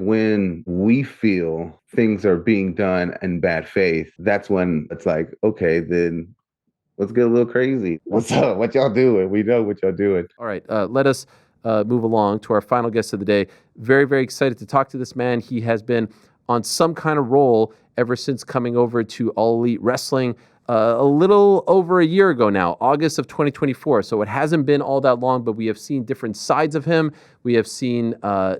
when we feel things are being done in bad faith, that's when it's like, okay, then let's get a little crazy. What's up? What y'all doing? We know what y'all doing. All right, let us move along to our final guest of the day. Very, very excited to talk to this man. He has been on some kind of role ever since coming over to All Elite Wrestling a little over a year ago now, August of 2024. So it hasn't been all that long, but we have seen different sides of him. We have seen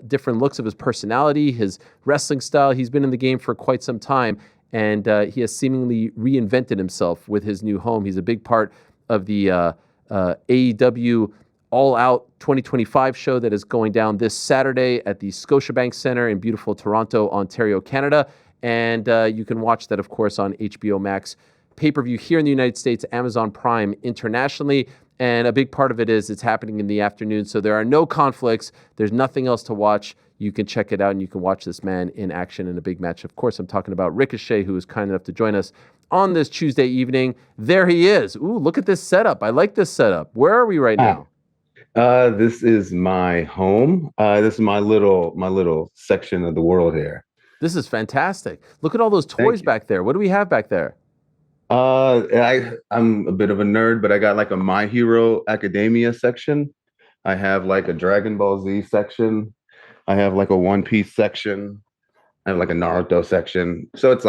different looks of his personality, his wrestling style. He's been in the game for quite some time, and he has seemingly reinvented himself with his new home. He's a big part of the AEW All Out 2025 show that is going down this Saturday at the Scotiabank Center in beautiful Toronto, Ontario, Canada. And you can watch that, of course, on HBO Max pay-per-view here in the United States, Amazon Prime internationally. And a big part of it is it's happening in the afternoon, so there are no conflicts. There's nothing else to watch. You can check it out, and you can watch this man in action in a big match. Of course, I'm talking about Ricochet, who is kind enough to join us on this Tuesday evening. There he is. Ooh, look at this setup. I like this setup. Where are we right now? This is my home. This is my little section of the world here. This is fantastic. Look at all those toys back there. What do we have back there? I'm a bit of a nerd, but I got like a My Hero Academia section. I have like a Dragon Ball Z section. I have like a One Piece section. I have like a Naruto section. So it's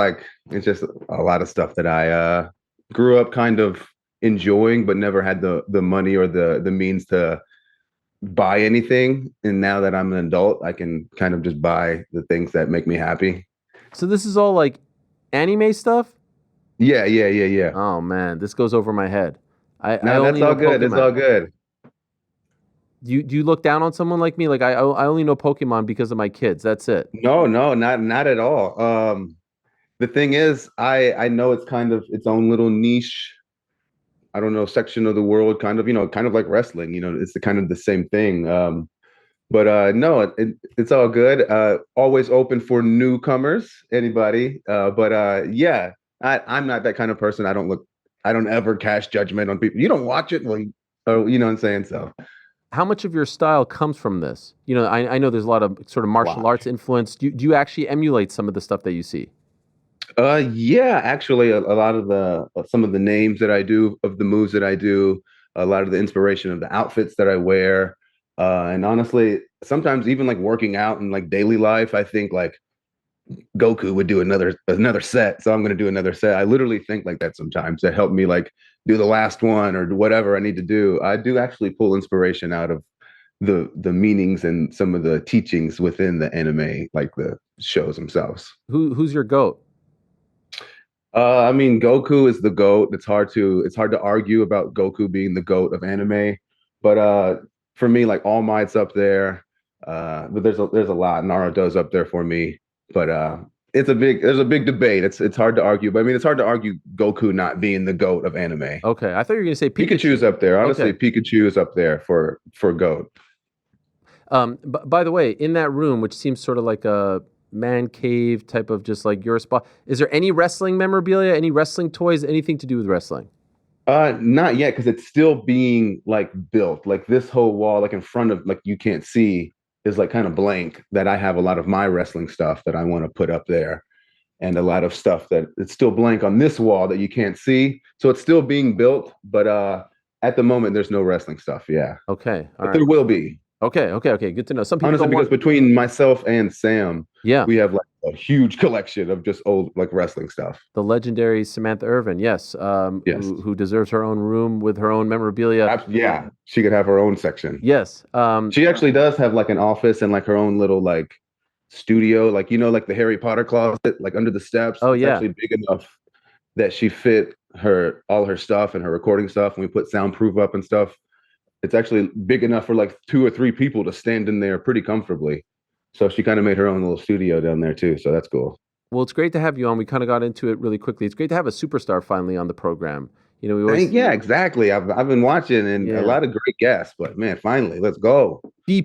just a lot of stuff that I grew up kind of enjoying, but never had the money or the means to buy anything. And now that I'm an adult, I can kind of just buy the things that make me happy. So this is all like anime stuff? Yeah. Oh man, this goes over my head. No, that's all good. It's all good. Do you look down on someone like me? Like I only know Pokemon because of my kids. That's it. No, not at all. The thing is, I know it's kind of its own little niche. I don't know, section of the world, kind of like wrestling. It's the same thing. But no, it's all good. Always open for newcomers, anybody. But yeah, I'm not that kind of person. I don't ever cast judgment on people. You don't watch it, well, you know what I'm saying? So. How much of your style comes from this? I know there's a lot of sort of martial arts influence. Do you actually emulate some of the stuff that you see? Yeah, actually, a lot of some of the names that I do, of the moves that I do, a lot of the inspiration of the outfits that I wear, and honestly, sometimes even like working out in like daily life, I think like Goku would do another set, so I'm going to do another set. I literally think like that sometimes to help me like do the last one or whatever I need to do. I do actually pull inspiration out of the meanings and some of the teachings within the anime, like the shows themselves. Who's your GOAT? I mean, Goku is the GOAT. It's hard to argue about Goku being the GOAT of anime, but for me, like All Might's up there. But there's a lot. Naruto's up there for me. But there's a big debate. It's hard to argue, but I mean, it's hard to argue Goku not being the GOAT of anime. Okay, I thought you were going to say Pikachu's up there. Honestly, okay. Pikachu is up there for GOAT. By the way, in that room, which seems sort of like a man cave type of just like your spot, is there any wrestling memorabilia, any wrestling toys, anything to do with wrestling? Not yet, because it's still being like built. Like this whole wall, like in front of, like you can't see, is like kind of blank. That I have a lot of my wrestling stuff that I want to put up there, and a lot of stuff that it's still blank on this wall that you can't see. So it's still being built, but at the moment there's no wrestling stuff. Yeah. Okay. But there will be. Okay. Good to know. Some people honestly, because between myself and Sam, yeah, we have like a huge collection of just old like wrestling stuff. The legendary Samantha Irvin, yes, yes. Who deserves her own room with her own memorabilia. Yeah, she could have her own section. Yes, she actually does have like an office and like her own little like studio, like like the Harry Potter closet, like under the steps. Oh, it's yeah, actually big enough that she fit all her stuff and her recording stuff, and we put soundproof up and stuff. It's actually big enough for like 2 or 3 people to stand in there pretty comfortably. So she kind of made her own little studio down there too. So that's cool. Well, it's great to have you on. We kind of got into it really quickly. It's great to have a superstar finally on the program. Yeah, exactly. I've been watching and a lot of great guests, but man, finally, let's go. B+,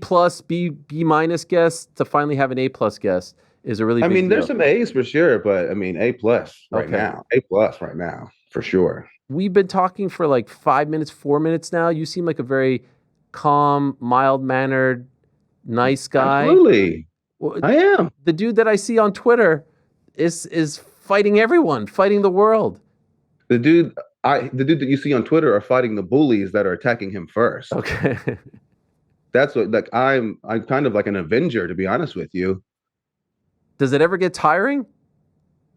B- guest to finally have an A+ guest is a really big deal. There's some A's for sure, but I mean, A+ right now. A+ right now, for sure. We've been talking for like 5 minutes, 4 minutes now. You seem like a very calm, mild-mannered, nice guy. Absolutely. Well, I am. the dude that I see on Twitter is fighting everyone, fighting the world. The dude the dude that you see on Twitter are fighting the bullies that are attacking him first. Okay. That's what like I'm kind of like an avenger, to be honest with you. Does it ever get tiring?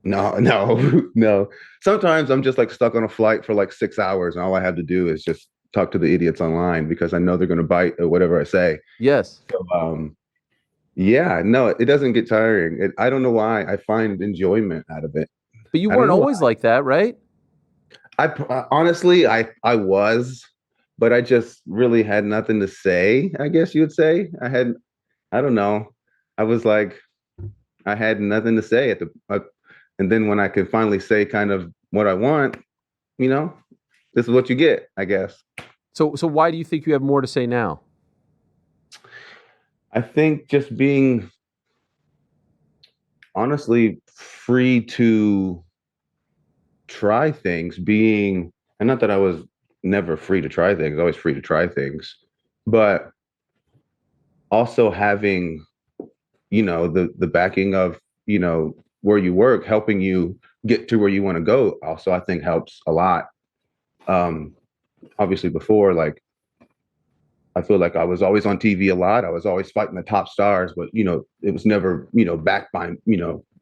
No, no, no. Sometimes I'm just like stuck on a flight for like 6 hours, and all I have to do is just talk to the idiots online because I know they're going to bite at whatever I say. Yes. So, yeah, no, it doesn't get tiring. I don't know why. I find enjoyment out of it. But you I don't weren't know always why. like that, right? Honestly, I was, but I just really had nothing to say. I guess you would say I don't know. I was like I had nothing to say and then when I could finally say kind of what I want, you know, this is what you get, I guess. So why do you think you have more to say now? I think just being honestly free to try things, and not that I was never free to try things, always free to try things, but also having, the backing of, where you work, helping you get to where you want to go, also, I think helps a lot. Um, Obviously before, like I feel like I was always on TV a lot. I was always fighting the top stars, but it was never, backed by,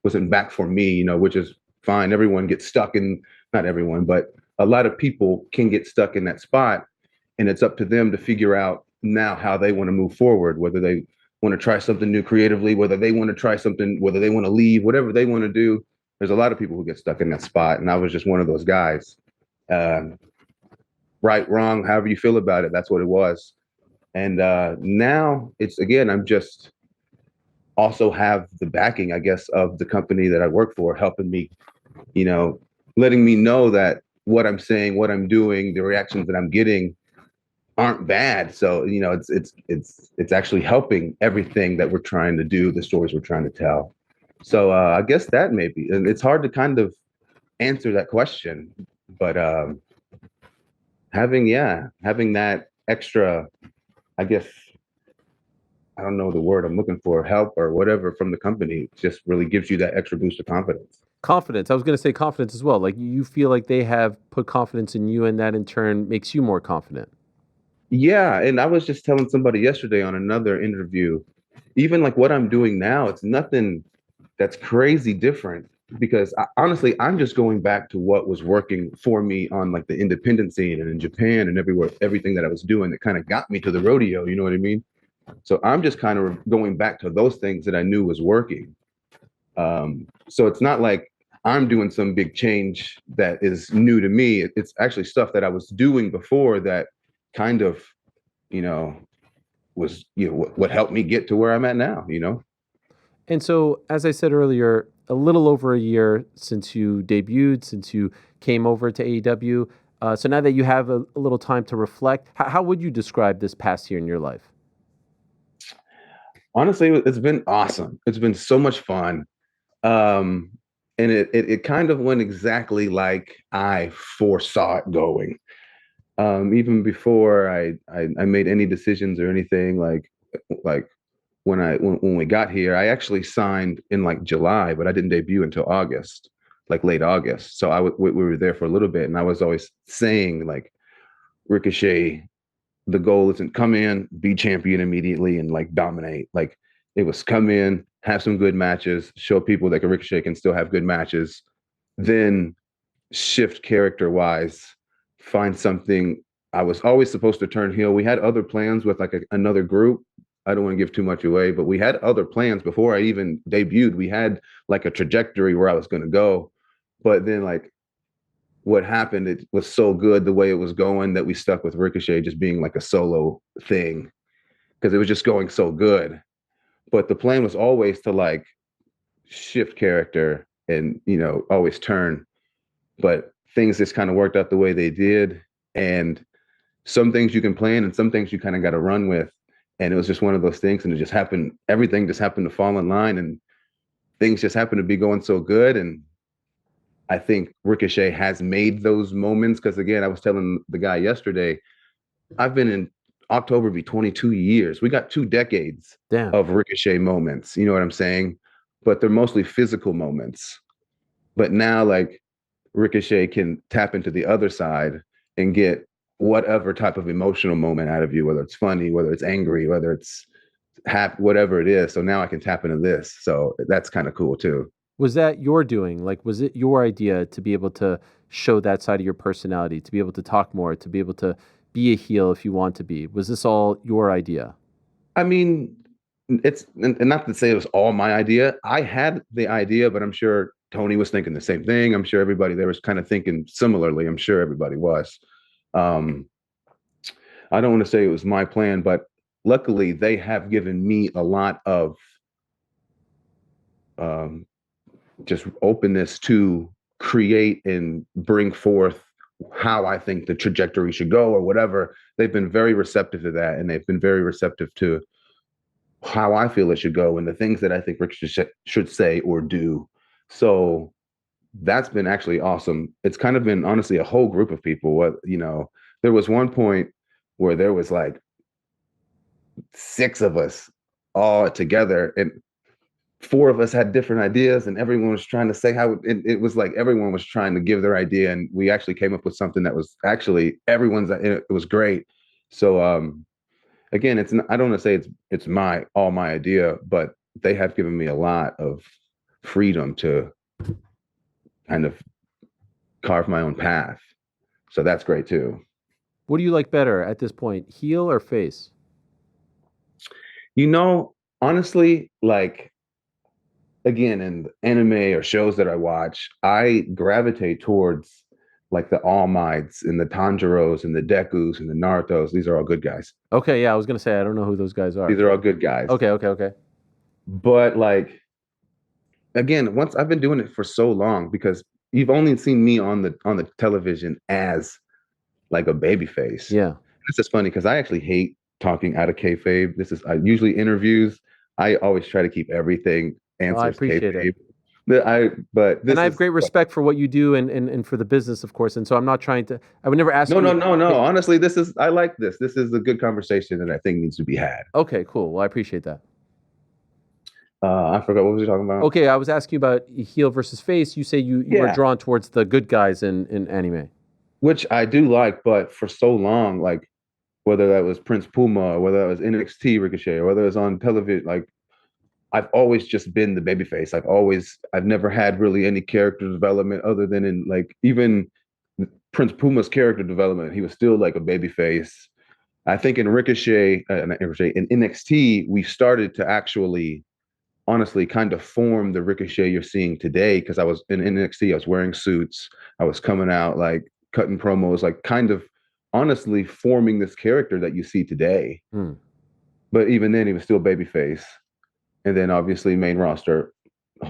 wasn't back for me, which is fine. Everyone gets stuck in, not everyone, but a lot of people can get stuck in that spot. And it's up to them to figure out now how they want to move forward, whether they want to try something new creatively, whether they want to try something, whether they want to leave, whatever they want to do. There's a lot of people who get stuck in that spot. And I was just one of those guys. Uh, right, wrong, however you feel about it, that's what it was. And now it's again, I'm just also have the backing, I guess, of the company that I work for, helping me, you know, letting me know that what I'm saying, what I'm doing, the reactions that I'm getting aren't bad. So, it's actually helping everything that we're trying to do, the stories we're trying to tell. So I guess that maybe, and it's hard to kind of answer that question, but having that extra, I guess, I don't know the word I'm looking for, help or whatever from the company just really gives you that extra boost of confidence. Confidence. I was going to say confidence as well. Like you feel like they have put confidence in you, and that in turn makes you more confident. Yeah, and I was just telling somebody yesterday on another interview, even like what I'm doing now, it's nothing that's crazy different because honestly, I'm just going back to what was working for me on like the independent scene and in Japan and everywhere, everything that I was doing that kind of got me to the rodeo, you know what I mean? So I'm just kind of going back to those things that I knew was working. So it's not like I'm doing some big change that is new to me. It's actually stuff that I was doing before that kind of, you know, was, what helped me get to where I'm at now. And so, as I said earlier, a little over a year since you debuted, since you came over to AEW. So now that you have a little time to reflect, how would you describe this past year in your life? Honestly, it's been awesome. It's been so much fun. Um, and it kind of went exactly like I foresaw it going. Even before I made any decisions or anything, like when we got here, I actually signed in like July, but I didn't debut until August, like late August. So we were there for a little bit, and I was always saying like Ricochet, the goal isn't come in, be champion immediately, and like dominate. Like it was come in, have some good matches, show people that Ricochet can still have good matches, then shift character wise, find something. I was always supposed to turn heel. We had other plans with like another group. I don't want to give too much away, but we had other plans before I even debuted. We had like a trajectory where I was going to go, but then like what happened, it was so good the way it was going that we stuck with Ricochet just being like a solo thing because it was just going so good. But the plan was always to like shift character and always turn, but things just kind of worked out the way they did. And some things you can plan and some things you kind of got to run with. And it was just one of those things. And it just happened. Everything just happened to fall in line and things just happened to be going so good. And I think Ricochet has made those moments. Cause again, I was telling the guy yesterday, I've been in October be 22 years. We got 2 decades Damn. of Ricochet moments. You know what I'm saying? But they're mostly physical moments. But now, like, Ricochet can tap into the other side and get whatever type of emotional moment out of you, whether it's funny, whether it's angry, whether it's happy, whatever it is. So now I can tap into this. So that's kind of cool too. Was that your doing? Like, was it your idea to be able to show that side of your personality, to be able to talk more, to be able to be a heel if you want to be? Was this all your idea? I mean, it's and not to say it was all my idea. I had the idea, but I'm sure Tony was thinking the same thing. I'm sure everybody there was kind of thinking similarly. I'm sure everybody was. Um, I don't want to say it was my plan, but luckily they have given me a lot of um, just openness to create and bring forth how I think the trajectory should go or whatever. They've been very receptive to that, and they've been very receptive to how I feel it should go and the things that I think Rick should say or do. So that's been actually awesome. It's kind of been honestly a whole group of people. What there was one point where there was like 6 of us all together, and 4 of us had different ideas, and everyone was trying to say how it was like everyone was trying to give their idea, and we actually came up with something that was actually everyone's. It was great. So again, I don't want to say it's my idea, but they have given me a lot of freedom to kind of carve my own path. So that's great too. What do you like better at this point, heel or face? You know, honestly, like again, in anime or shows that I watch, I gravitate towards like the All Mights and the Tanjiros and the Dekus and the Narutos. These are all good guys. Okay, yeah, I was gonna say I don't know who those guys are. These are all good guys. Okay, okay, okay. But like again, once I've been doing it for so long because you've only seen me on the television as like a baby face. Yeah. This is funny because I actually hate talking out of kayfabe. This is I usually interviews. I always try to keep everything No, I answers appreciate it. kayfabe. But And this I have is great respect for what you do and for the business, of course. And so I'm not trying to, I would never ask no, no, you. no, no. Honestly, this is I like this. This is a good conversation that I think needs to be had. Okay, cool. Well, I appreciate that. I forgot what was we talking about. Okay, I was asking you about heel versus face. You say you are Yeah, drawn towards the good guys in anime. which I do like, but for so long, like whether that was Prince Puma or whether that was NXT Ricochet or whether it was on television, like I've always just been the babyface. I've never had really any character development other than in like even Prince Puma's character development. He was still like a babyface. I think in not Ricochet, in NXT, we started to actually honestly kind of form the Ricochet you're seeing today. Because I was in NXT, I was wearing suits, I was coming out like cutting promos, like kind of honestly forming this character that you see today. Hmm. But even then, he was still babyface, and then obviously main roster,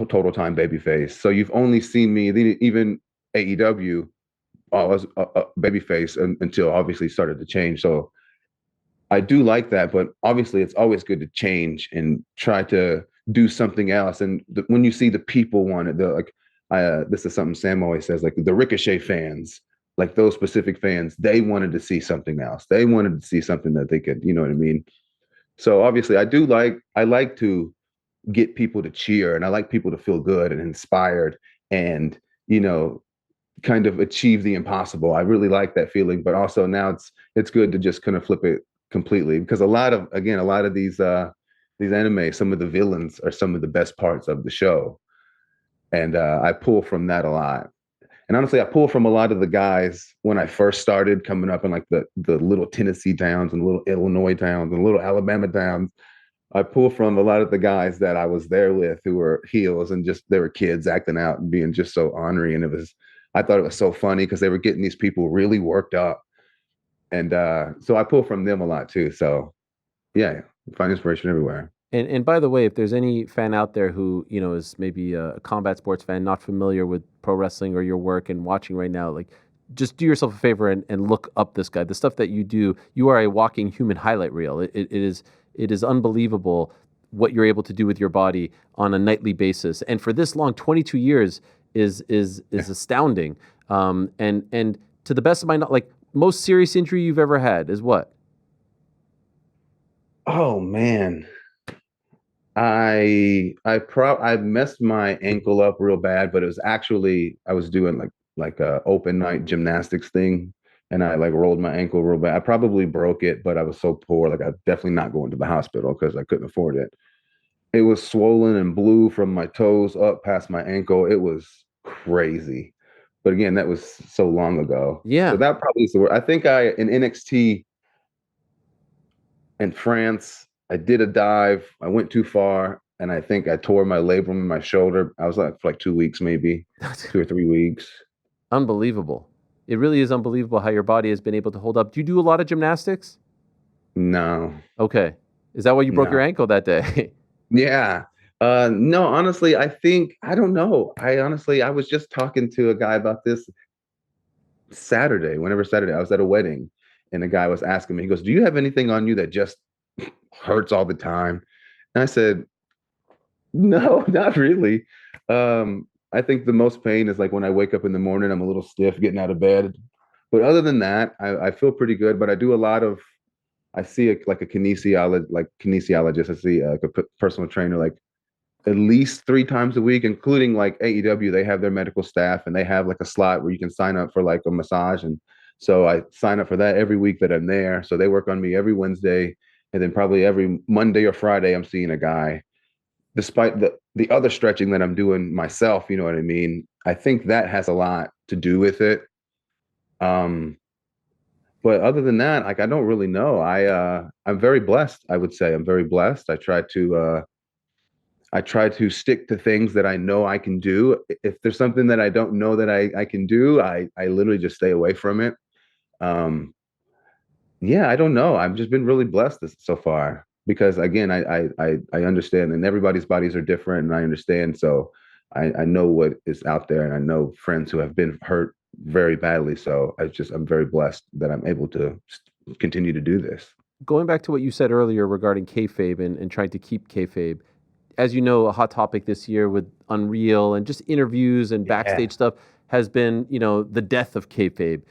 total time babyface. So you've only seen me even AEW. I was a babyface until obviously started to change. So I do like that, but obviously it's always good to change and try to do something else. And when you see the people want it, this is something Sam always says, like the Ricochet fans, like those specific fans, they wanted to see something else. They wanted to see something that they could, you know what I mean? So obviously I like to get people to cheer and I like people to feel good and inspired and, you know, kind of achieve the impossible. I really like that feeling, but also now it's good to just kind of flip it completely because a lot of these anime, some of the villains are some of the best parts of the show, and I pull from that a lot. And honestly, I pull from a lot of the guys when I first started coming up in like the little Tennessee towns and little Illinois towns and little Alabama towns. I pull from a lot of the guys that I was there with who were heels and just they were kids acting out and being just so ornery. And I thought it was so funny because they were getting these people really worked up. And so I pull from them a lot too. So yeah, find inspiration everywhere. And by the way, if there's any fan out there who is maybe a combat sports fan, not familiar with pro wrestling or your work and watching right now, like just do yourself a favor and look up this guy. The stuff that you do, you are a walking human highlight reel. It is unbelievable what you're able to do with your body on a nightly basis, and for this long, 22 years is astounding. And to the best of my knowledge, like most serious injury you've ever had is what? Oh man. I messed my ankle up real bad, but it was actually I was doing like a open night gymnastics thing, and I like rolled my ankle real bad. I probably broke it, but I was so poor, like I definitely not going to the hospital because I couldn't afford it. It was swollen and blue from my toes up past my ankle. It was crazy. But again, that was so long ago. So Yeah. that probably is the word. I think I in NXT in France. I did a dive. I went too far, and I think I tore my labrum in my shoulder. I was like for like 2 weeks, maybe That's 2 or 3 weeks. unbelievable. It really is unbelievable how your body has been able to hold up. Do you do a lot of gymnastics? No, Okay. Is that why you broke your no. ankle that day? Yeah. No, honestly, I think I don't know. I was just talking to a guy about this Saturday, whenever Saturday, I was at a wedding, and the guy was asking me, he goes, "Do you have anything on you that just hurts all the time?" And I said, No, not really. I think the most pain is like when I wake up in the morning, I'm a little stiff getting out of bed. But other than that, I feel pretty good. But I do a lot of, I see like a kinesiologist. I see like a personal trainer like at least 3 times a week, including like AEW. They have their medical staff and they have like a slot where you can sign up for like a massage. And so I sign up for that every week that I'm there. So they work on me every Wednesday. And then probably every Monday or Friday, I'm seeing a guy despite the other stretching that I'm doing myself, you know what I mean? I think that has a lot to do with it. Um, but other than that, like I don't really know. I'm very blessed, I would say. I'm very blessed. I try to stick to things that I know I can do. If there's something that I don't know that I can do, I literally just stay away from it. Um, yeah, I don't know. I've just been really blessed so far because again, I understand, and everybody's bodies are different, and I understand. So I know what is out there, and I know friends who have been hurt very badly. So I'm very blessed that I'm able to continue to do this. Going back to what you said earlier regarding kayfabe and trying to keep kayfabe, as you know, a hot topic this year with Unreal and just interviews and Yeah. backstage stuff has been, the death of kayfabe.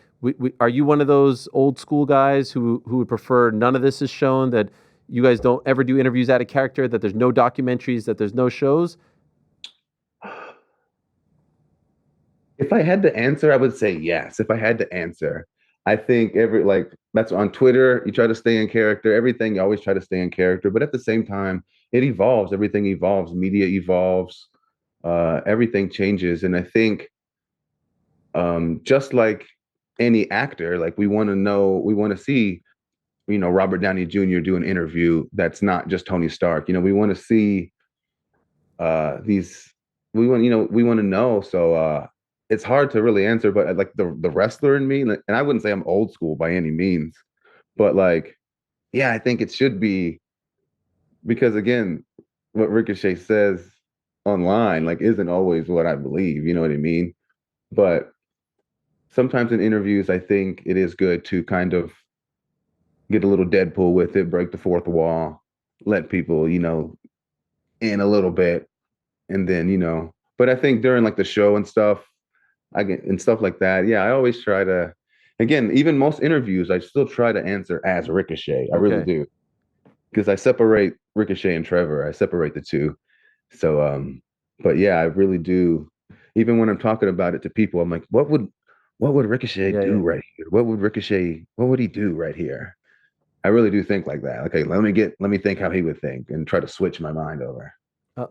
Are you one of those old school guys who would prefer none of this is shown, that you guys don't ever do interviews out of character, that there's no documentaries, that there's no shows? If I had to answer, I would say yes. If I had to answer, I think every like that's on Twitter, you try to stay in character, everything, you always try to stay in character, but at the same time, it evolves, everything evolves, media evolves, everything changes. And I think just like any actor, like we want to see, Robert Downey Jr. do an interview that's not just Tony Stark. We want to see these we want to know. So it's hard to really answer, but like the wrestler in me, like, and I wouldn't say I'm old school by any means, but like yeah, I think it should be because again, what Ricochet says online like isn't always what I believe, you know what I mean? But sometimes in interviews I think it is good to kind of get a little Deadpool with it, break the fourth wall, let people, in a little bit, and then, but I think during like the show and stuff, I get and stuff like that. Yeah, I always try to, again, even most interviews, I still try to answer as Ricochet. I really Okay. do because I separate Ricochet and Trevor. I separate the two. So, but yeah, I really do. Even when I'm talking about it to people, I'm like, what would Ricochet Yeah, do yeah. right here? What would he do right here? I really do think like that. Okay, let me think how he would think and try to switch my mind over.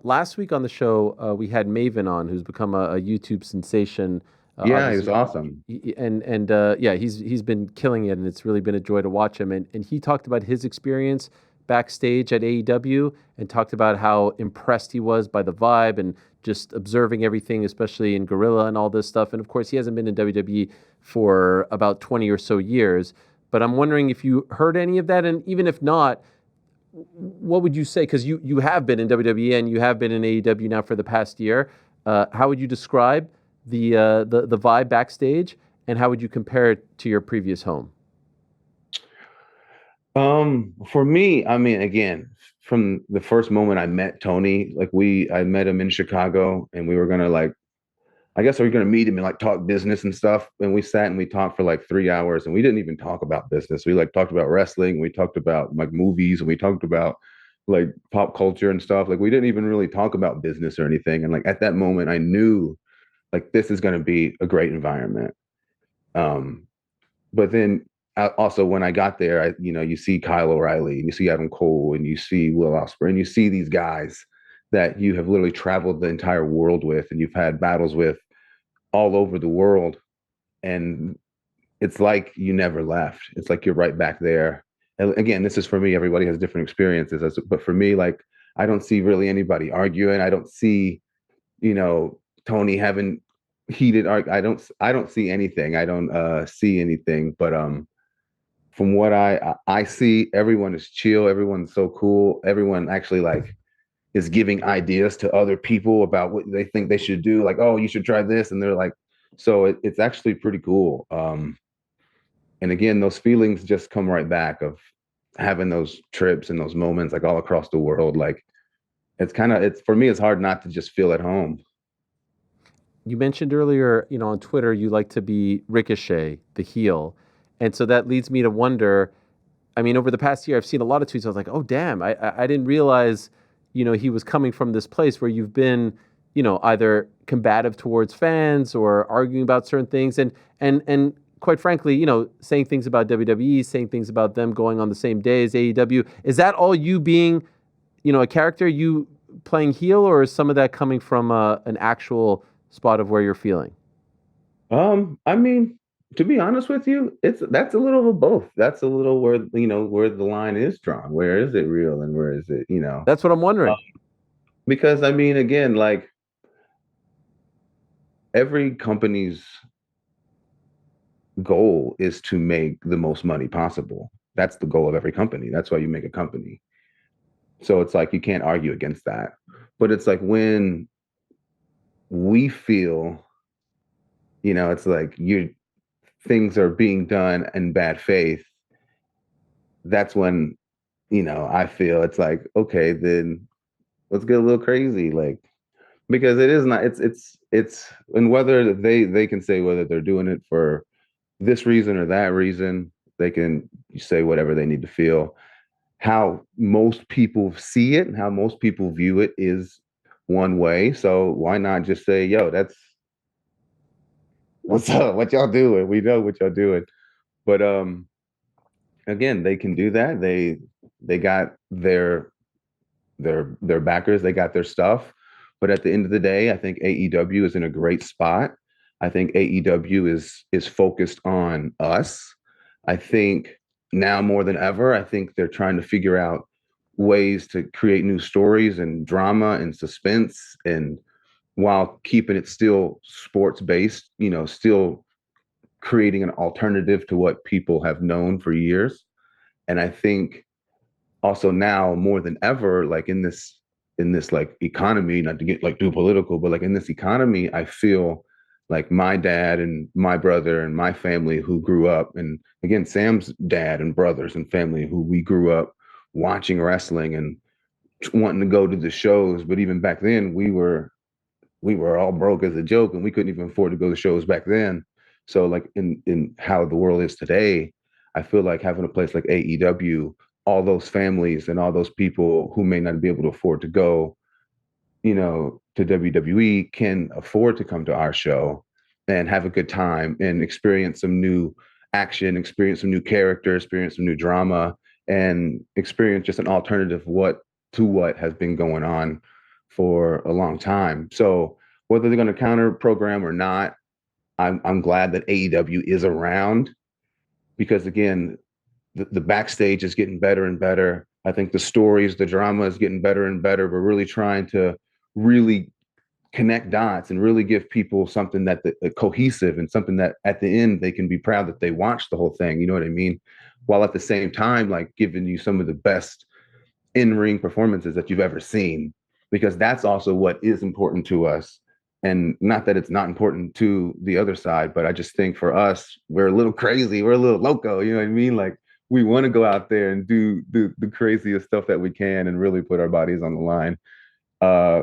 Last week on the show, we had Maven on, who's become a YouTube sensation. Yeah, he was Obviously, awesome. and yeah, he's been killing it, and it's really been a joy to watch him. And he talked about his experience backstage at AEW, and talked about how impressed he was by the vibe and just observing everything, especially in Gorilla and all this stuff. And of course, he hasn't been in WWE for about 20 or so years. But I'm wondering if you heard any of that, and even if not, what would you say? Because you have been in WWE and you have been in AEW now for the past year. How would you describe the vibe backstage, and how would you compare it to your previous home? For me, I mean, again, from the first moment I met Tony, I met him in Chicago, and we were gonna like I guess are we going to meet him and like talk business and stuff? And we sat and we talked for like 3 hours and we didn't even talk about business. We like talked about wrestling. We talked about like movies and we talked about like pop culture and stuff. Like we didn't even really talk about business or anything. And like at that moment, I knew like this is going to be a great environment. Um, but then also when I got there, you see Kyle O'Reilly and you see Adam Cole and you see Will Ospreay and you see these guys that you have literally traveled the entire world with and you've had battles with all over the world. And it's like you never left. It's like you're right back there. And again, this is for me. Everybody has different experiences, but for me, like I don't see really anybody arguing. I don't see, you know, Tony having heated arg. I don't see anything. I don't see anything. But from what I see, everyone is chill. Everyone's so cool. Everyone actually like is giving ideas to other people about what they think they should do. Like, oh, you should try this, and they're like, so it's actually pretty cool. And again, those feelings just come right back of having those trips and those moments like all across the world. Like it's for me, it's hard not to just feel at home. You mentioned earlier, on Twitter, you like to be Ricochet, the heel. And so that leads me to wonder, I mean, over the past year, I've seen a lot of tweets. I was like, oh, damn, I didn't realize, he was coming from this place where you've been, either combative towards fans or arguing about certain things. And quite frankly, saying things about WWE, saying things about them going on the same day as AEW. Is that all you being, a character, you playing heel, or is some of that coming from an actual spot of where you're feeling? I mean, to be honest with you, that's a little of both. That's a little where where the line is drawn. Where is it real and where is it, That's what I'm uh, wondering. because I mean, again, like every company's goal is to make the most money possible. That's the goal of every company. That's why you make a company. So it's like you can't argue against that. But it's like when we feel, it's like you things are being done in bad faith, that's when, I feel it's like, okay, then let's get a little crazy. Like, because it is not, it's, and whether they can say whether they're doing it for this reason or that reason, they can say whatever they need to feel. How most people see it and how most people view it is one way. So why not just say, yo, that's what's up, what y'all doing? We know what y'all doing. But again, they can do that. They got their backers, they got their stuff. But at the end of the day, I think AEW is in a great spot. I think AEW is focused on us. I think now more than ever, I think they're trying to figure out ways to create new stories and drama and suspense and while keeping it still sports based, still creating an alternative to what people have known for years. And I think also now more than ever, like in this like economy, not to get like too political, but like in this economy, I feel like my dad and my brother and my family who grew up, and again, Sam's dad and brothers and family who we grew up watching wrestling and wanting to go to the shows. But even back then, we were all broke as a joke and we couldn't even afford to go to shows back then. So like in how the world is today, I feel like having a place like AEW, all those families and all those people who may not be able to afford to go, to WWE can afford to come to our show and have a good time and experience some new action, experience some new character, experience some new drama, and experience just an alternative what has been going on for a long time. So whether they're going to counter program or not, I'm glad that AEW is around because again, the backstage is getting better and better. I think the stories, the drama is getting better and better. We're really trying to really connect dots and really give people something cohesive and something that at the end they can be proud that they watched the whole thing. You know what I mean? While at the same time, like giving you some of the best in-ring performances that you've ever seen, because that's also what is important to us. And not that it's not important to the other side, but I just think for us, we're a little crazy, we're a little loco, you know what I mean? Like we want to go out there and do the craziest stuff that we can and really put our bodies on the line. Uh,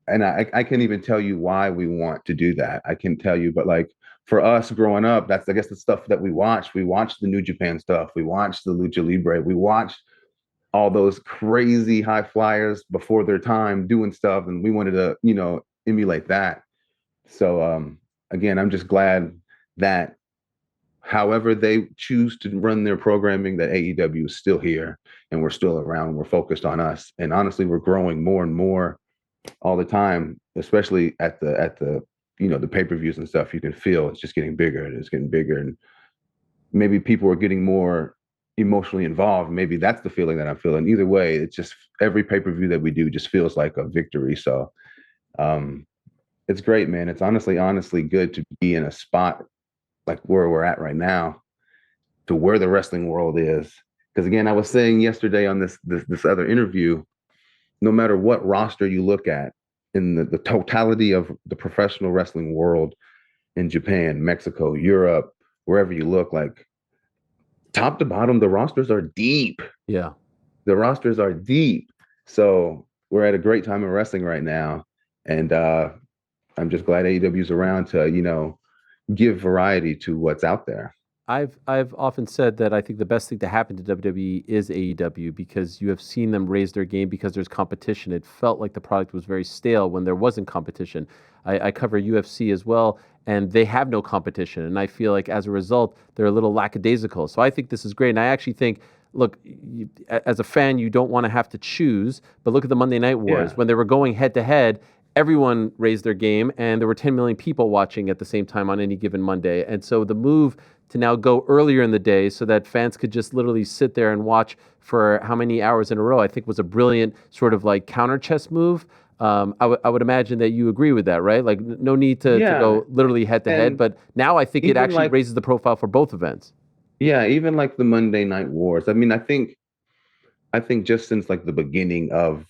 and I can't even tell you why we want to do that. I can tell you, but like for us growing up, that's I guess the stuff that we watched. We watched the New Japan stuff. We watched the Lucha Libre. We watched all those crazy high flyers before their time doing stuff, and we wanted to, emulate that. So again, I'm just glad that however they choose to run their programming, that AEW is still here and we're still around. We're focused on us, and honestly, we're growing more and more all the time, especially at the the pay-per-views and stuff. You can feel it's just getting bigger and it's getting bigger, and maybe people are getting more emotionally involved. Maybe that's the feeling that I'm feeling. Either way, it's just every pay-per-view that we do just feels like a victory. So um it's great, man. It's honestly good to be in a spot like where we're at right now, to where the wrestling world is. Because again, I was saying yesterday on this other interview, no matter what roster you look at in the totality of the professional wrestling world in Japan, Mexico, Europe, wherever you look, like top to bottom, the rosters are deep. Yeah. The rosters are deep. So we're at a great time in wrestling right now. And I'm just glad AEW's around to, give variety to what's out there. I've often said that I think the best thing to happen to WWE is AEW because you have seen them raise their game because there's competition. It felt like the product was very stale when there wasn't competition. I cover UFC as well, and they have no competition. And I feel like as a result, they're a little lackadaisical. So I think this is great. And I actually think, look, as a fan, you don't want to have to choose, but look at the Monday Night Wars. Yeah. When they were going head to head, everyone raised their game, and there were 10 million people watching at the same time on any given Monday. And so the move to now go earlier in the day so that fans could just literally sit there and watch for how many hours in a row, I think was a brilliant sort of like counter chess move. I would imagine that you agree with that, right? Like no need to Yeah. go literally head to head, And but now I think it even actually like, raises the profile for both events. yeah, even like the Monday Night Wars. I mean, I think just since like the beginning of,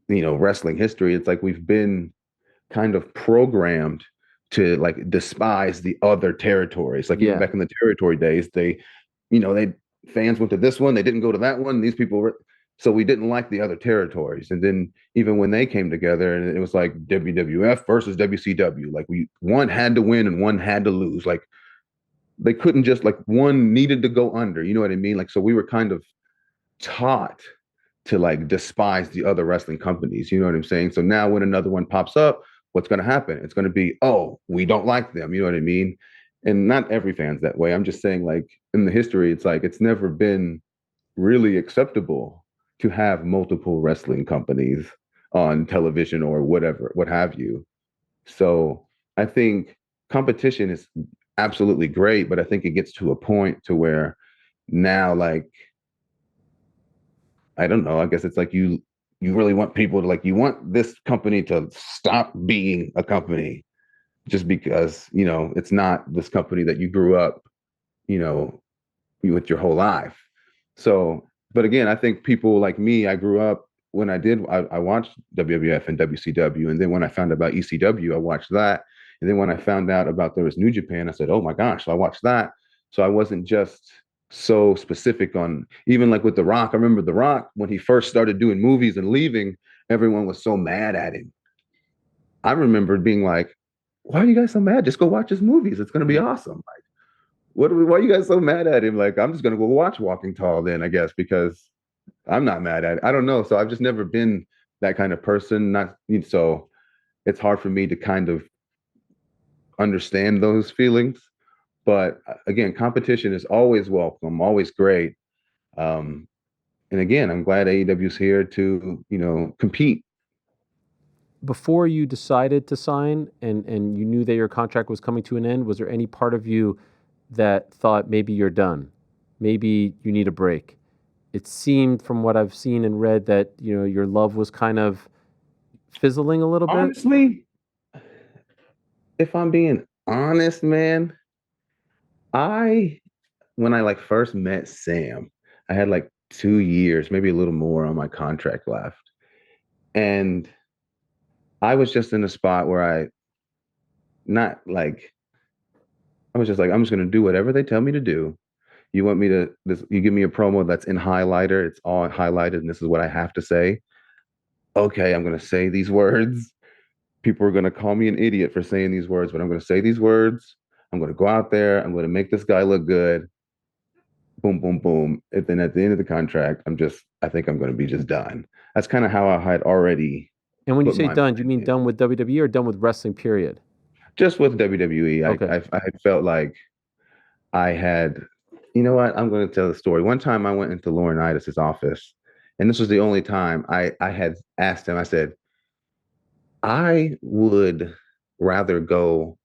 wrestling history, it's like we've been kind of programmed to like despise the other territories. Like even Yeah. back in the territory days, they fans went to this one, they didn't go to that one. These people were so we didn't like the other territories. And then even when they came together and it was like WWF versus WCW, like one had to win and one had to lose. Like they couldn't just like one needed to go under. You know what I mean? Like so we were kind of taught to like despise the other wrestling companies. You know what I'm saying? So now when another one pops up, what's going to happen? It's going to be, oh, we don't like them. You know what I mean? And not every fan's that way. I'm just saying, like in the history, it's like it's never been really acceptable to have multiple wrestling companies on television or whatever, what have you. So I think competition is absolutely great, but I think it gets to a point to where now, like I don't know. I guess it's like you really want people to like you want this company to stop being a company just because, it's not this company that you grew up, you know, with your whole life. So, but again, I think people like me, I grew up when I watched WWF and WCW. And then when I found out about ECW, I watched that. And then when I found out about there was New Japan, I said, oh my gosh, so I watched that. So I wasn't just so specific on even like with The Rock. I remember The Rock when he first started doing movies and leaving, everyone was so mad at him. I remember being like, why are you guys so mad? Just go watch his movies. It's gonna be awesome. Like, why are you guys so mad at him? Like, I'm just gonna go watch Walking Tall then, I guess, because I'm not mad at it. I don't know. So I've just never been that kind of person. Not so it's hard for me to kind of understand those feelings. But again, competition is always welcome, always great. Um, and again, I'm glad AEW is here to, compete. Before you decided to sign and you knew that your contract was coming to an end, was there any part of you that thought maybe you're done? Maybe you need a break? It seemed from what I've seen and read that, your love was kind of fizzling a little bit. Honestly, if I'm being honest, man, I when I like first met Sam, I had like 2 years, maybe a little more on my contract left. And I was just in a spot where not like, I was just like, I'm just going to do whatever they tell me to do. You want me you give me a promo that's in highlighter, it's all highlighted, and this is what I have to say. okay, I'm going to say these words. People are going to call me an idiot for saying these words, but I'm going to say these words. I'm going to go out there. I'm going to make this guy look good. Boom, boom, boom. And then at the end of the contract, I think I'm going to be just done. That's kind of how I had already And when you put say my done, do you mind mean in. done with WWE or done with wrestling, period? Just with WWE, Okay. I felt like I had, you know what? I'm going to tell the story. One time I went into Laurinaitis' office, and this was the only time I had asked him, I said, I would rather go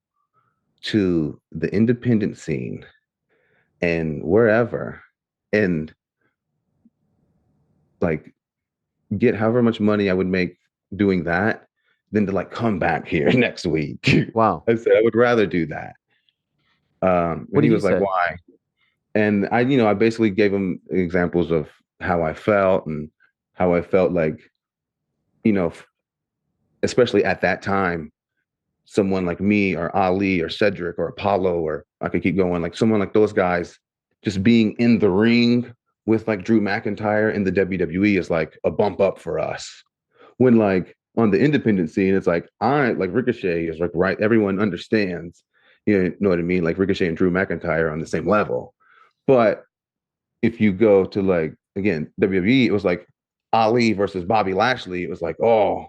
to the independent scene and wherever and like get however much money I would make doing that than to like come back here next week. Wow. I said I would rather do that. What And he did he was like, say? why? And I basically gave him examples of how I felt and how I felt like, you know, especially at that time, someone like me or Ali or Cedric or Apollo, or I could keep going, like someone like those guys, just being in the ring with like Drew McIntyre in the WWE is like a bump up for us. When like on the independent scene, it's like I like Ricochet is like right, everyone understands, you know what I mean? Like Ricochet and Drew McIntyre are on the same level. But if you go to like again WWE, it was like Ali versus Bobby Lashley. It was like, oh,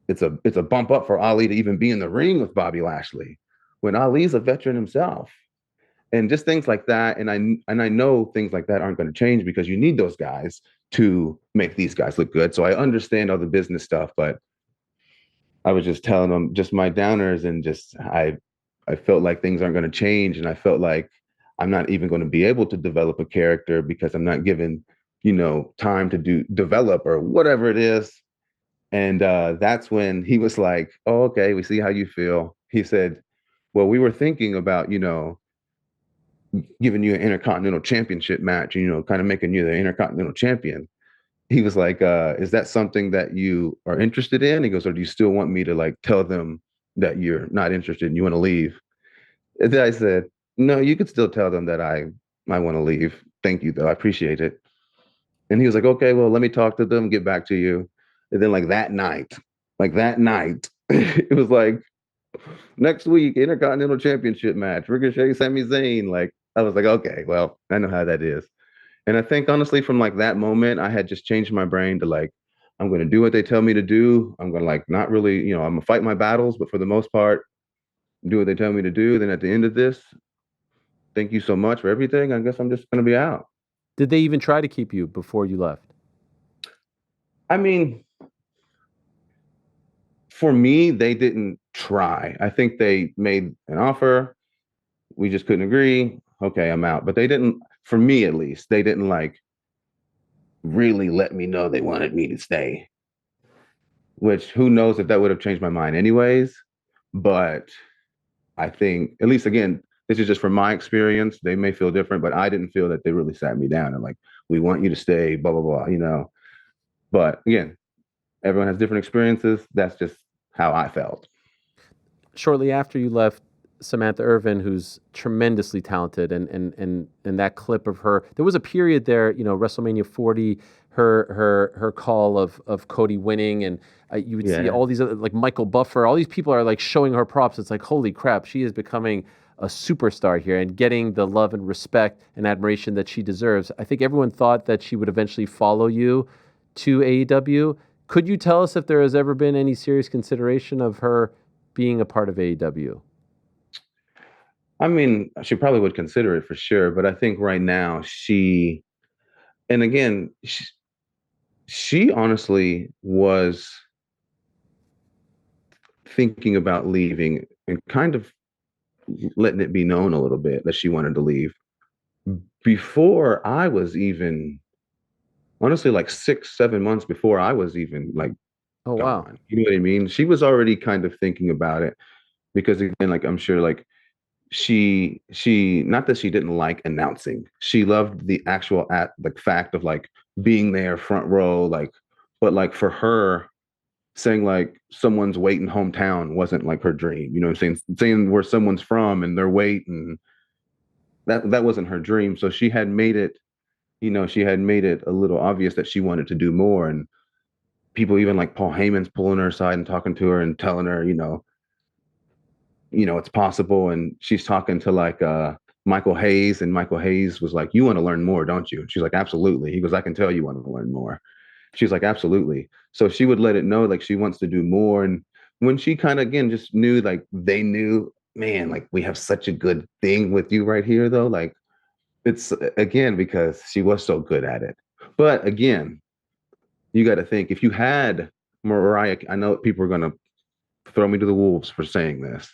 it's a bump up for Ali to even be in the ring with Bobby Lashley when Ali's a veteran himself. And just things like that. And I know things like that aren't going to change because you need those guys to make these guys look good. So I understand all the business stuff, but I was just telling them just my downers and just I felt like things aren't going to change and I felt like I'm not even going to be able to develop a character because I'm not given, time to do develop or whatever it is. And that's when he was like, "Oh, okay, we see how you feel." He said, "Well, we were thinking about, giving you an intercontinental championship match, kind of making you the intercontinental champion." He was like, "Is that something that you are interested in?" He goes, "Or do you still want me to like tell them that you're not interested and you want to leave?" And then I said, "No, you could still tell them that I want to leave. Thank you, though. I appreciate it." And he was like, "Okay, well, let me talk to them, get back to you." And then like that night, it was like next week, Intercontinental Championship match, Ricochet, Sami Zayn. Like I was like, okay, well, I know how that is. And I think honestly, from like that moment, I had just changed my brain to like, I'm going to do what they tell me to do. I'm going to like not really, I'm going to fight my battles, but for the most part, do what they tell me to do. Then at the end of this, thank you so much for everything. I guess I'm just going to be out. Did they even try to keep you before you left? I mean, for me, they didn't try. I think they made an offer. We just couldn't agree. Okay, I'm out. But they didn't, for me at least, they didn't like really let me know they wanted me to stay, which who knows if that would have changed my mind anyways. But I think, at least again, this is just from my experience. They may feel different, but I didn't feel that they really sat me down and like, we want you to stay, blah, blah, blah. But again, everyone has different experiences. That's just how I felt. Shortly after you left, Samantha Irvin, who's tremendously talented, and that clip of her, there was a period there, WrestleMania 40, her call of Cody winning, and you would see Yeah. all these other, like Michael Buffer, all these people are like showing her props. It's like, holy crap, she is becoming a superstar here and getting the love and respect and admiration that she deserves. I think everyone thought that she would eventually follow you to AEW. Could you tell us if there has ever been any serious consideration of her being a part of AEW? I mean, she probably would consider it for sure, but I think right now and again, she honestly was thinking about leaving and kind of letting it be known a little bit that she wanted to leave before I was even honestly like 6, 7 months before I was even like Oh, wow. gone. You know what I mean? She was already kind of thinking about it because again, like I'm sure like she not that she didn't like announcing. She loved the actual at the fact of like being there front row, like but like for her saying like someone's weight in hometown wasn't like her dream. You know what I'm saying? Saying where someone's from and their weight and that wasn't her dream. So she had made it a little obvious that she wanted to do more. And people even like Paul Heyman's pulling her aside and talking to her and telling her, it's possible. And she's talking to like Michael Hayes, and Michael Hayes was like, "You want to learn more, don't you?" And she's like, "Absolutely." He goes, "I can tell you want to learn more." She's like, "Absolutely." So she would let it know like she wants to do more. And when she kind of again just knew like they knew, man, like we have such a good thing with you right here, though. Like it's again because she was so good at it. But again, you got to think if you had Mariah, I know people are gonna throw me to the wolves for saying this,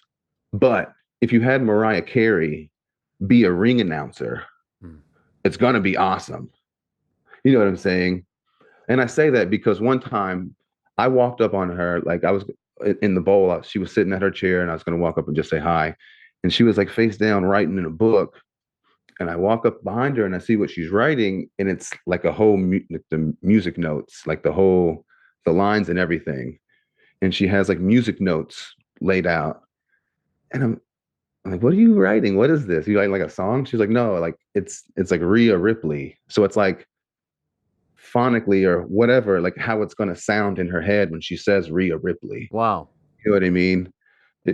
but if you had Mariah Carey be a ring announcer, Mm. it's gonna be awesome. You know what I'm saying? And I say that because one time I walked up on her, like I was in the bowl, she was sitting at her chair, and I was gonna walk up and just say hi, and she was like face down writing in a book. And I walk up behind her and I see what she's writing, and it's like a whole like the music notes, like the lines and everything. And she has like music notes laid out. And I'm like, "What are you writing? What is this? You writing like a song?" She's like, "No, like it's like Rhea Ripley." So it's like phonically or whatever, like how it's gonna sound in her head when she says Rhea Ripley. Wow. You know what I mean?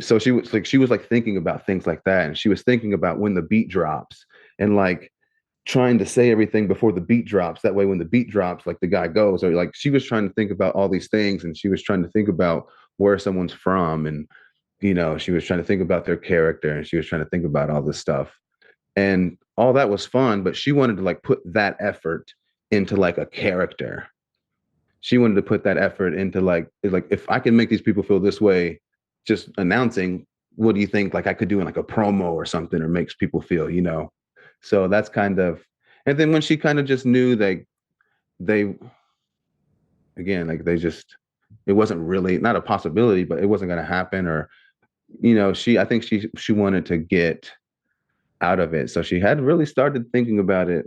So she was like thinking about things like that, and she was thinking about when the beat drops, and like trying to say everything before the beat drops. That way, when the beat drops, like the guy goes, or like she was trying to think about all these things, and she was trying to think about where someone's from, and she was trying to think about their character, and she was trying to think about all this stuff, and all that was fun. But she wanted to like put that effort into like a character. She wanted to put that effort into like if I can make these people feel this way, just announcing. What do you think? Like I could do in like a promo or something, or makes people feel. So that's kind of, and then when she kind of just knew they again like they just it wasn't really not a possibility, but it wasn't going to happen, or I think she wanted to get out of it, so she had really started thinking about it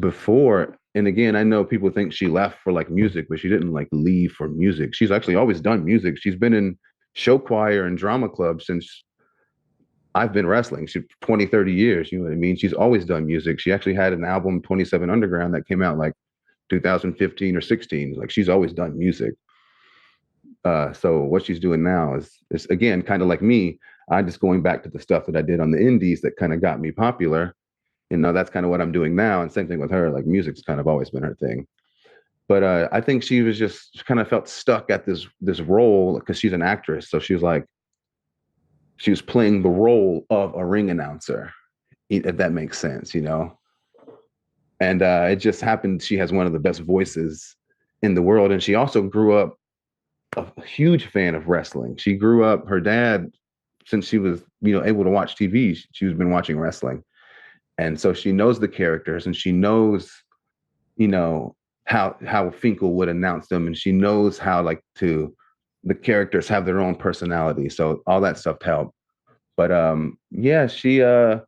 before. And again, I know people think she left for like music, but she didn't like leave for music. She's actually always done music. She's been in show choir and drama club since I've been wrestling. She 20, 30 years, you know what I mean? She's always done music. She actually had an album, 27 Underground, that came out like 2015 or 16. Like she's always done music. So what she's doing now is again kind of like me. I'm just going back to the stuff that I did on the indies that kind of got me popular. That's kind of what I'm doing now. And same thing with her. Like music's kind of always been her thing. But I think she was just kind of felt stuck at this role because she's an actress. So she was playing the role of a ring announcer, if that makes sense. And it just happened she has one of the best voices in the world, and she also grew up a huge fan of wrestling. She grew up, her dad, since she was able to watch TV, she's been watching wrestling, and so she knows the characters, and she knows you know how Finkel would announce them, and she knows how like to the characters have their own personality, so all that stuff helped. But yeah, she I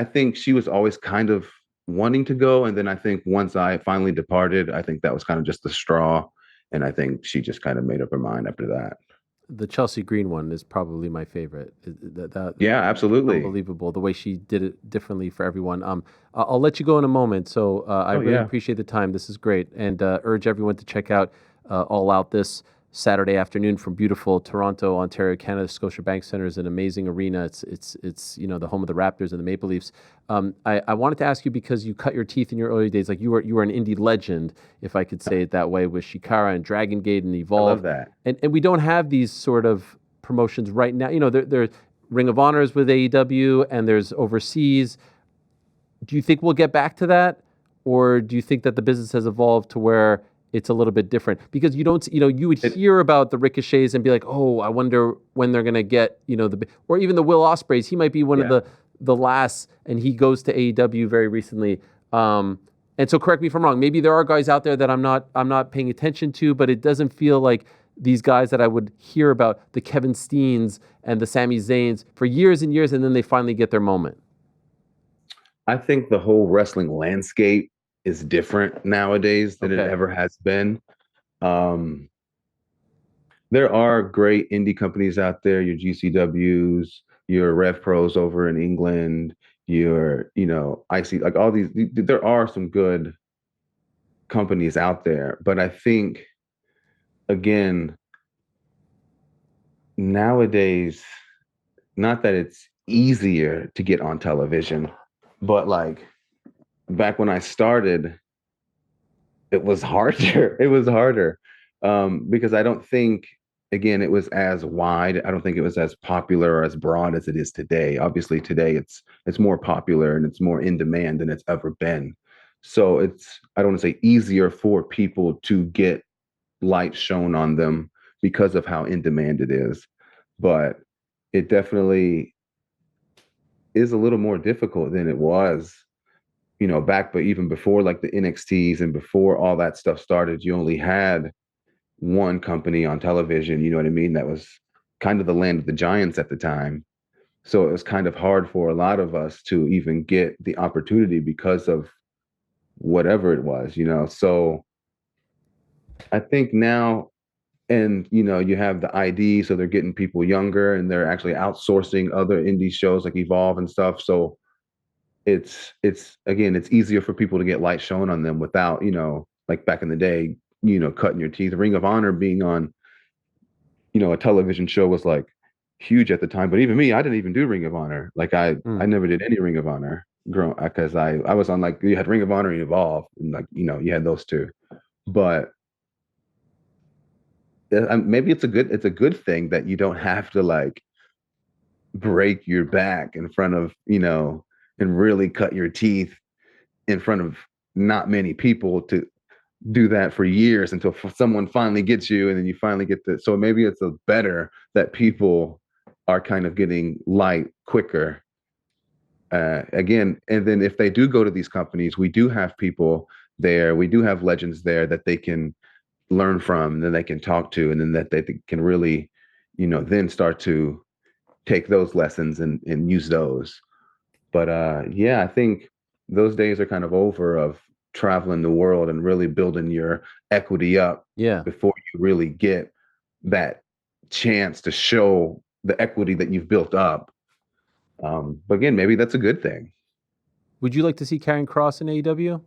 think she was always kind of wanting to go, and then I think once I finally departed, I think that was kind of just the straw, and I think she just kind of made up her mind after that. The Chelsea Green one is probably my favorite. Yeah, absolutely. Unbelievable the way she did it differently for everyone. I'll let you go in a moment. So I Oh really yeah. appreciate the time. This is great, and urge everyone to check out All Out this Saturday afternoon from beautiful Toronto, Ontario, Canada. Scotiabank Center is an amazing arena. It's the home of the Raptors and the Maple Leafs. I wanted to ask you because you cut your teeth in your early days. Like you were an indie legend, if I could say it that way, with Shikara and Dragon Gate and I love Evolve, that. and we don't have these sort of promotions right now. There Ring of Honors with AEW, and there's overseas. Do you think we'll get back to that, or do you think that the business has evolved to where it's a little bit different? Because you would It, hear about the Ricochets and be like, oh, I wonder when they're going to get, or even the Will Ospreys. He might be one of yeah. the last, and he goes to AEW very recently. And so, correct me if I'm wrong. Maybe there are guys out there that I'm not paying attention to, but it doesn't feel like these guys that I would hear about, the Kevin Steens and the Sami Zayns, for years and years, and then they finally get their moment. I think the whole wrestling landscape is different nowadays than it Okay. ever has been. Um, there are great indie companies out there, your GCWs, your Rev Pros over in England, I see like all these, there are some good companies out there, but I think again, nowadays, not that it's easier to get on television, but like back when I started, it was harder. It was harder because I don't think, again, it was as wide. I don't think it was as popular or as broad as it is today. Obviously, today it's more popular and it's more in demand than it's ever been. So it's, I don't want to say easier for people to get light shown on them because of how in demand it is, but it definitely is a little more difficult than it was, back, but even before like the NXTs and before all that stuff started, you only had one company on television, you know what I mean? That was kind of the land of the giants at the time. So it was kind of hard for a lot of us to even get the opportunity because of whatever it was. So I think now, and you have the ID, so they're getting people younger and they're actually outsourcing other indie shows like Evolve and stuff. So it's again, it's easier for people to get light shown on them without, like back in the day, cutting your teeth. Ring of Honor being on, a television show was like huge at the time. But even me, I didn't even do Ring of Honor. Like I Mm. never did any Ring of Honor growing, because I was on, like, you had Ring of Honor and Evolve, and like you had those two. But maybe it's a good thing that you don't have to like break your back in front of, and really cut your teeth in front of not many people to do that for years until someone finally gets you, and then you finally get the. So maybe it's a better that people are kind of getting light quicker, again. And then if they do go to these companies, we do have people there, we do have legends there that they can learn from, and then they can talk to, and then that they can really, then start to take those lessons and use those. But yeah, I think those days are kind of over, of traveling the world and really building your equity up Yeah. before you really get that chance to show the equity that you've built up. But again, maybe that's a good thing. Would you like to see Karrion Kross in AEW?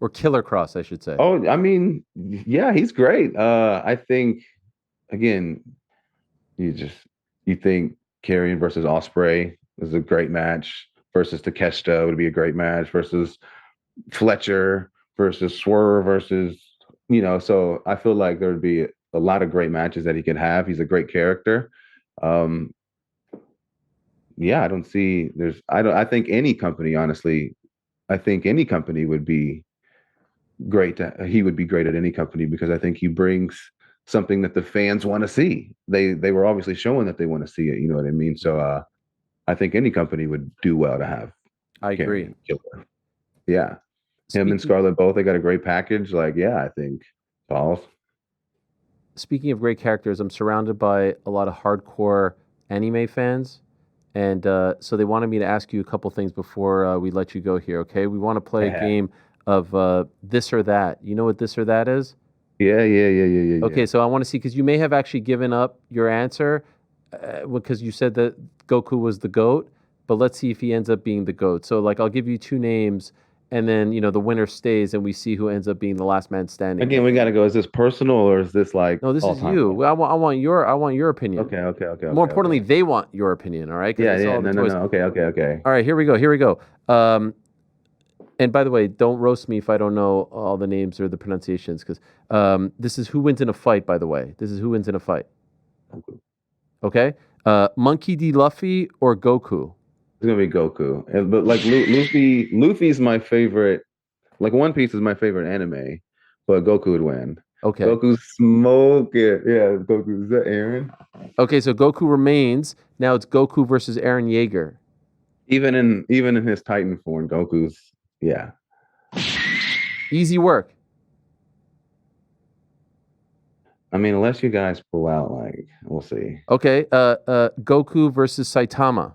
Or Killer Cross, I should say. Oh, I mean, yeah, he's great. I think, again, you just you think Karrion versus Osprey is a great match, versus Takeshita would be a great match, versus Fletcher versus Swerve versus, so I feel like there would be a lot of great matches that he could have. He's a great character. Um, yeah, I don't see I think any company, honestly, I think any company would be great. He would be great at any company, because I think he brings something that the fans want to see. They were obviously showing that they want to see it. You know what I mean? So I think any company would do well to have I agree. Karrion Killer. Yeah. Him and Speaking Scarlett both, they got a great package. Like, yeah, I think Balls. speaking of great characters, I'm surrounded by a lot of hardcore anime fans. And so they wanted me to ask you a couple things before we let you go here, okay? We want to play a Yeah, game of this or that. You know what this or that is? yeah, yeah, yeah, yeah, yeah. Okay, so I want to see, because you may have actually given up your answer because you said that Goku was the GOAT, but let's see if he ends up being the GOAT. So, like, I'll give you two names, and then, the winner stays, and we see who ends up being the last man standing. Again, we got to go. Is this personal or is this like No, this all is time? you. I want your opinion. Okay, okay, okay, More okay, importantly, okay. they want your opinion, all right? Because Yeah, they saw yeah. all the No, no, toys. no. Okay, okay, okay. All right, here we go. Here we go. And by the way, don't roast me if I don't know all the names or the pronunciations, because this is who wins in a fight, by the way. This is who wins in a fight. Okay? Monkey D. Luffy or Goku? It's gonna be Goku, but like Luffy's my favorite. Like, One Piece is my favorite anime, but Goku would win. Okay. Goku smoke it. Yeah, Goku. Is that Aaron? Okay, so Goku remains. Now it's Goku versus Aaron Yeager. Even in his Titan form, Goku's, yeah. Easy work. I mean, unless you guys pull out, like, we'll see. Okay, Goku versus Saitama.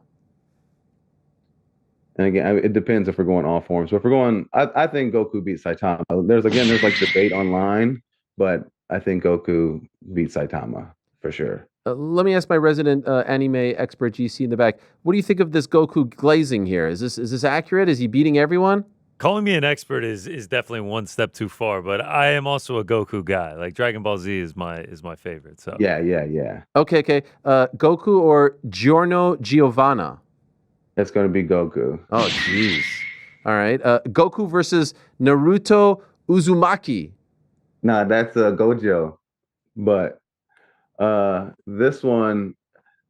And again, it depends if we're going all forms. But if we're going, I think Goku beats Saitama. There's like debate online, but I think Goku beats Saitama for sure. Let me ask my resident anime expert GC in the back. What do you think of this Goku glazing here? Is this accurate? Is he beating everyone? Calling me an expert is definitely one step too far, but I am also a Goku guy. Like Dragon Ball Z is my favorite. So Yeah. Okay. Goku or Giorno Giovanna? It's gonna be Goku. Oh, jeez. All right. Goku versus Naruto Uzumaki. Nah, that's Gojo. But this one,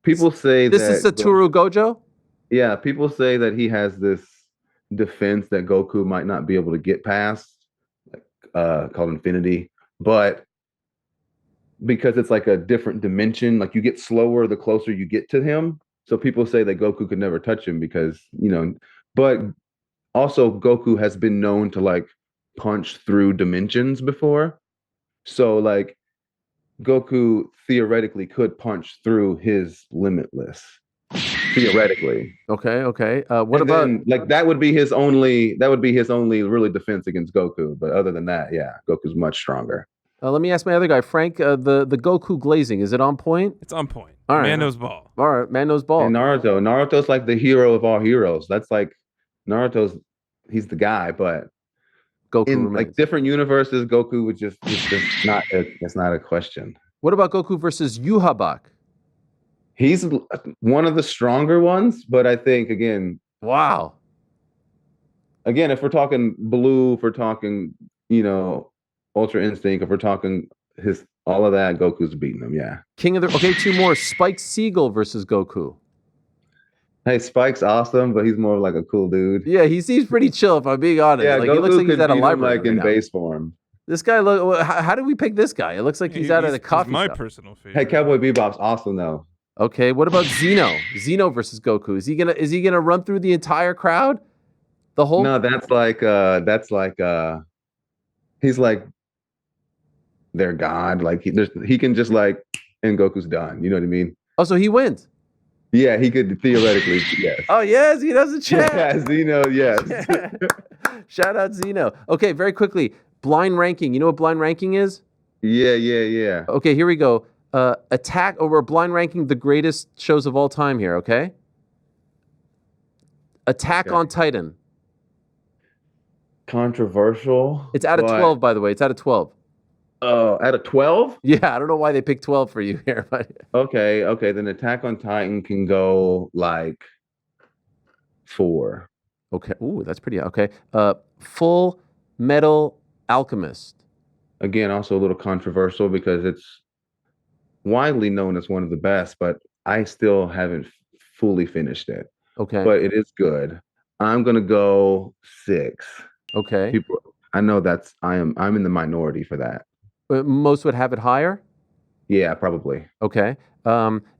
people say This is that Satoru Gojo? yeah, people say that he has this defense that Goku might not be able to get past, like called Infinity, but because it's like a different dimension, like you get slower the closer you get to him. So people say that Goku could never touch him because, but also Goku has been known to like punch through dimensions before. So like Goku theoretically could punch through his limitless. Theoretically. Okay. What about like that would be his only really defense against Goku. But other than that, yeah, Goku's much stronger. Let me ask my other guy, Frank. The Goku glazing, is it on point? It's on point. All right. Man knows ball. All right, man knows ball. And Naruto's like the hero of all heroes. That's like he's the guy, but Goku in remains. like different universes, Goku would just it's not it's not a question. What about Goku versus Yuhabak? He's one of the stronger ones, but I think wow. Again, if we're talking blue, if we're talking, Ultra Instinct, if we're talking all of that, Goku's beating him, yeah. Okay, two more. Spike Siegel versus Goku. Hey, Spike's awesome, but he's more like a cool dude. Yeah, he seems pretty chill, if I'm being honest. Yeah, like, Goku he looks like he's at a library. Like in base form. This guy, how did we pick this guy? It looks like he's out at a coffee shop. He's my personal favorite. Hey, Cowboy Bebop's awesome though. Okay, what about Zeno? Zeno versus Goku. Is he gonna run through the entire crowd? The whole No, that's like he's like their god. Like he can just like and Goku's done. You know what I mean? Oh, so he wins. Yeah, he could theoretically, yes. Oh yes, he does a chat. Yeah, Zeno, yes. Shout out Zeno. Okay, very quickly. Blind ranking. You know what blind ranking is? Yeah. Okay, here we go. Attack over blind ranking the greatest shows of all time here, okay? Attack on Titan. Controversial. It's out of 12, by the way. It's out of 12. Oh, out of 12? Yeah, I don't know why they picked 12 for you here, but Okay. Then Attack on Titan can go like 4. Okay. Ooh, that's pretty okay. Full Metal Alchemist. Again, also a little controversial because it's widely known as one of the best, but I still haven't fully finished it. Okay. But it is good. I'm gonna go 6. Okay. I know I'm in the minority for that. But most would have it higher? Yeah, probably. Okay.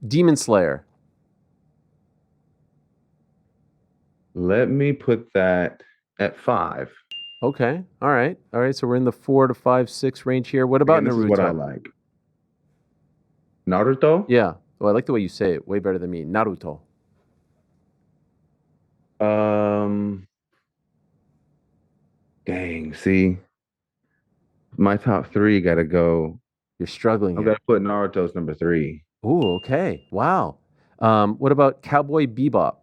Demon Slayer. Let me put that at 5. Okay. All right. So we're in the 4 to 5, 6 range here. What about This Naruto? is what I like. Naruto? Yeah. Oh, I like the way you say it. Way better than me. Naruto. Dang. See, my top 3 gotta go. You're struggling. I'm gonna put Naruto's number 3. Ooh. Okay. Wow. What about Cowboy Bebop?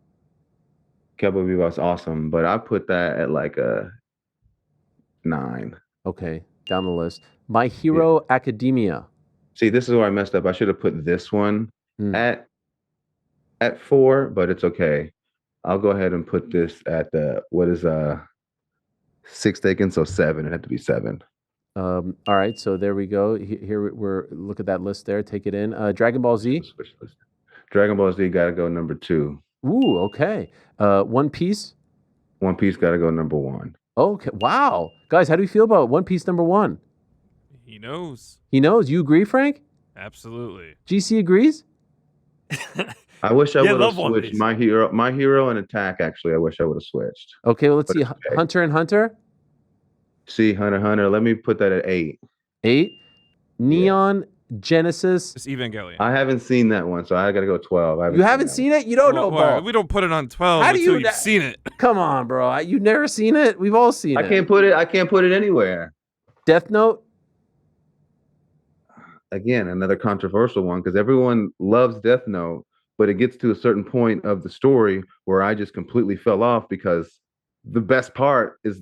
Cowboy Bebop's awesome, but I put that at like a 9. Okay. Down the list. My Hero Academia. See, this is where I messed up. I should have put this one at 4, but it's okay. I'll go ahead and put this at what is 6 taken, so 7. It had to be 7. All right, so there we go. Here we're look at that list there. Take it in. Dragon Ball Z. Dragon Ball Z got to go number 2. Ooh, okay. One Piece. One Piece got to go number 1. Okay. Wow, guys, how do you feel about One Piece number 1? He knows. He knows. You agree, Frank? Absolutely. GC agrees. I wish I would have switched my hero and Attack. Actually, I wish I would have switched. Okay, well, let's see. Okay. Hunter and Hunter. See, Hunter. Let me put that at 8. 8. Neon Genesis. It's Evangelion. I haven't seen that one, so I got to go 12. You haven't seen it? You don't know, bro. We don't put it on 12 until you've seen it. Come on, bro. You've never seen it? We've all seen it. I can't put it anywhere. Death Note. Again, another controversial one because everyone loves Death Note, but it gets to a certain point of the story where I just completely fell off because the best part is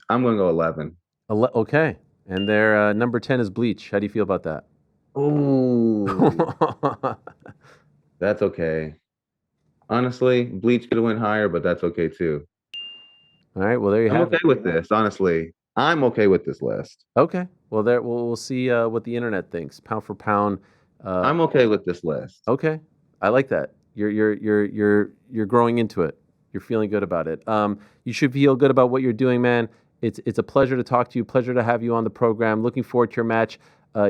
I'm going to go 11. Okay. And their number 10 is Bleach. How do you feel about that? Oh, that's okay. Honestly, Bleach could have went higher, but that's okay too. All right. Well, there you I'm have okay it. with this. Honestly, I'm okay with this list. Okay. Well, there we'll see what the internet thinks. Pound for pound. I'm okay with this list. Okay. I like that. You're growing into it. You're feeling good about it. You should feel good about what you're doing, man. It's a pleasure to talk to you. Pleasure to have you on the program. Looking forward to your match.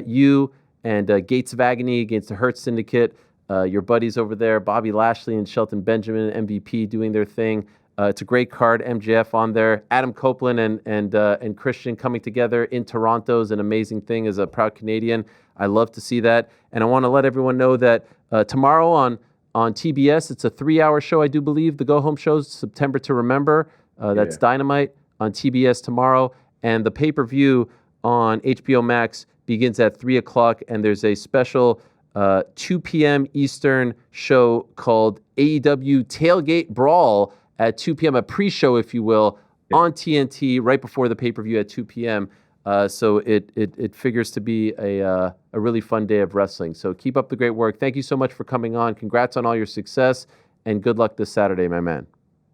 You and Gates of Agony against the Hurt Syndicate. Your buddies over there, Bobby Lashley and Shelton Benjamin, MVP, doing their thing. It's a great card. MJF on there. Adam Copeland and Christian coming together in Toronto is an amazing thing as a proud Canadian. I love to see that. And I want to let everyone know that tomorrow on TBS, it's a 3-hour show, I do believe. The Go Home Show's September to Remember. That's Dynamite on TBS tomorrow. And the pay-per-view on HBO Max begins at 3 o'clock. And there's a special 2 p.m. Eastern show called AEW Tailgate Brawl at 2 p.m., a pre-show, if you will, on TNT right before the pay-per-view at 2 p.m. So it figures to be a really fun day of wrestling. So keep up the great work. Thank you so much for coming on. Congrats on all your success, and good luck this Saturday, my man.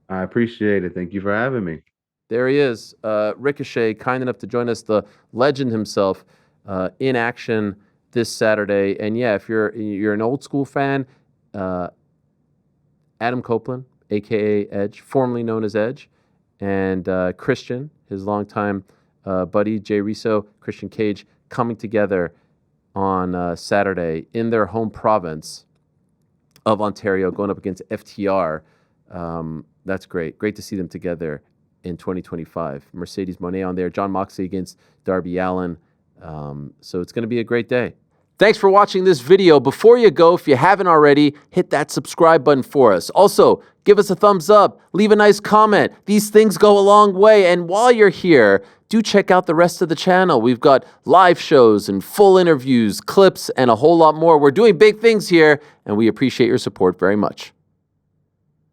I appreciate it. Thank you for having me. There he is, Ricochet, kind enough to join us, the legend himself, in action this Saturday. And yeah, if you're an old school fan, Adam Copeland, aka Edge, formerly known as Edge, and Christian, his longtime buddy Jay Riso, Christian Cage, coming together on Saturday in their home province of Ontario, going up against FTR. That's great. Great to see them together in 2025. Mercedes Moné on there, John Moxley against Darby Allin. So it's going to be a great day. Thanks for watching this video. Before you go, if you haven't already, hit that subscribe button for us. Also, give us a thumbs up, leave a nice comment. These things go a long way. And while you're here, do check out the rest of the channel. We've got live shows and full interviews, clips, and a whole lot more. We're doing big things here, and we appreciate your support very much.